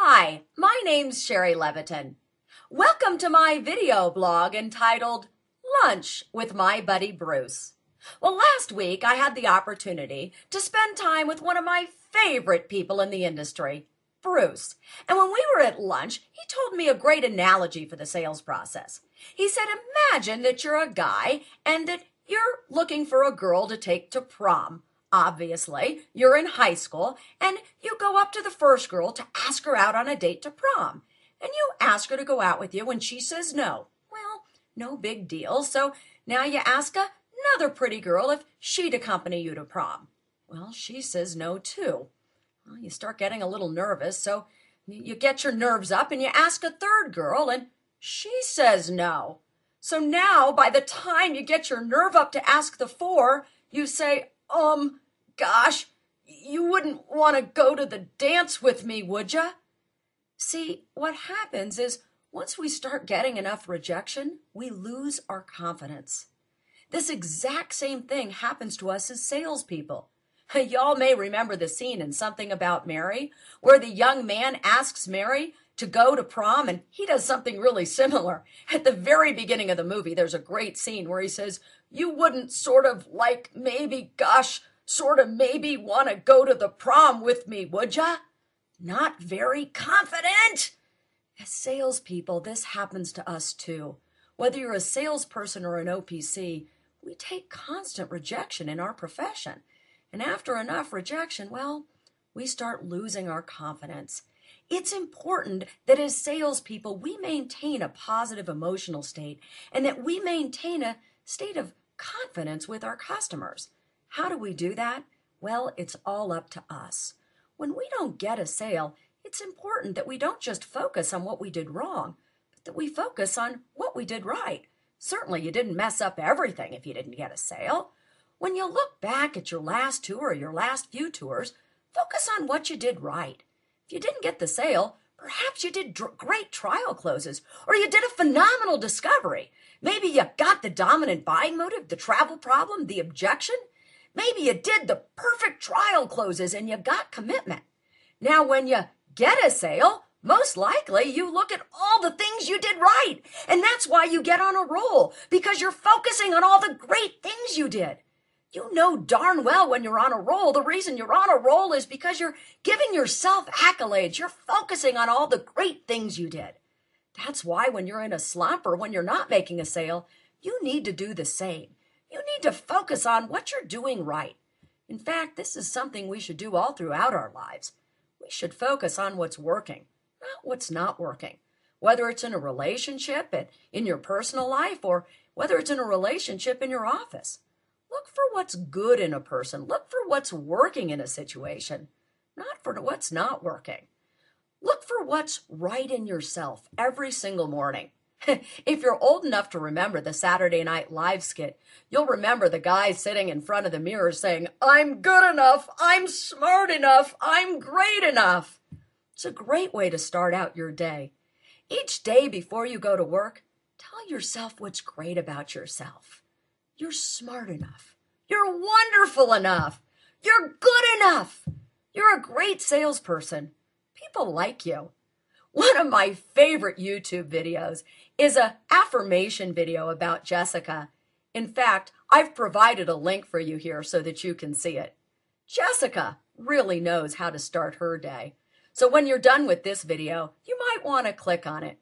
Hi, my name's Shari Levitin. Welcome to my video blog entitled Lunch with My Buddy Bruce. Well, last week I had the opportunity to spend time with one of my favorite people in the industry, Bruce. And when we were at lunch, he told me a great analogy for the sales process. He said, imagine that you're a guy and that you're looking for a girl to take to prom. Obviously, you're in high school and you go up to the first girl to ask her out on a date to prom. And you ask her to go out with you and she says no. Well, no big deal. So now you ask another pretty girl if she'd accompany you to prom. Well, she says no too. Well, you start getting a little nervous, so you get your nerves up and you ask a third girl and she says no. So now by the time you get your nerve up to ask the four, you say, gosh, you wouldn't want to go to the dance with me, would ya? See, what happens is once we start getting enough rejection, we lose our confidence. This exact same thing happens to us as salespeople. Y'all may remember the scene in Something About Mary, where the young man asks Mary to go to prom, and he does something really similar. At the very beginning of the movie, there's a great scene where he says, you wouldn't sort of like maybe, gosh, sort of maybe want to go to the prom with me, would ya? Not very confident. As salespeople, this happens to us too. Whether you're a salesperson or an OPC, we take constant rejection in our profession. And after enough rejection, well, we start losing our confidence. It's important that as salespeople, we maintain a positive emotional state and that we maintain a state of confidence with our customers. How do we do that? Well, it's all up to us. When we don't get a sale, it's important that we don't just focus on what we did wrong, but that we focus on what we did right. Certainly, you didn't mess up everything if you didn't get a sale. When you look back at your last tour or your last few tours, focus on what you did right. If you didn't get the sale, perhaps you did great trial closes, or you did a phenomenal discovery. Maybe you got the dominant buying motive, the travel problem, the objection. Maybe you did the perfect trial closes and you got commitment. Now, when you get a sale, most likely you look at all the things you did right. And that's why you get on a roll, because you're focusing on all the great things you did. You know darn well when you're on a roll, the reason you're on a roll is because you're giving yourself accolades. You're focusing on all the great things you did. That's why when you're in a slump or when you're not making a sale, you need to do the same. You need to focus on what you're doing right. In fact, this is something we should do all throughout our lives. We should focus on what's working, not what's not working. Whether it's in a relationship, in your personal life, or whether it's in a relationship in your office. Look for what's good in a person. Look for what's working in a situation, not for what's not working. Look for what's right in yourself every single morning. If you're old enough to remember the Saturday Night Live skit, you'll remember the guy sitting in front of the mirror saying, I'm good enough, I'm smart enough, I'm great enough. It's a great way to start out your day. Each day before you go to work, tell yourself what's great about yourself. You're smart enough. You're wonderful enough. You're good enough. You're a great salesperson. People like you. One of my favorite YouTube videos is an affirmation video about Jessica. In fact, I've provided a link for you here so that you can see it. Jessica really knows how to start her day. So when you're done with this video, you might want to click on it.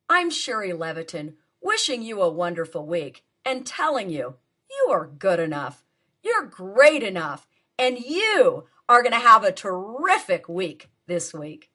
I'm Shari Levitin, wishing you a wonderful week and telling you, you are good enough. You're great enough. And you are going to have a terrific week this week.